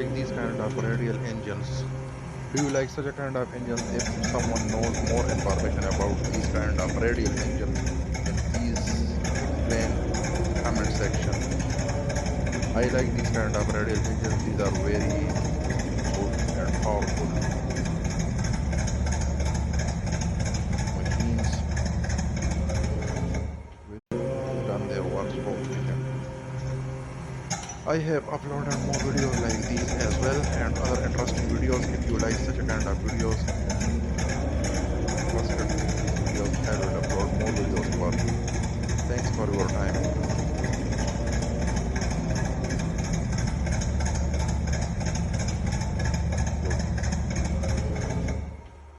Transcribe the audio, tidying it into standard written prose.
like these kind of radial engines. Do you like such a kind of engines? If someone knows more information about these kind of radial engines, then please explain in comment section. I like these kind of radial engines. These are very good and powerful machines which done their work so efficiently. I have uploaded more videos like these as well and other interesting videos. If you like such a kind of videos, then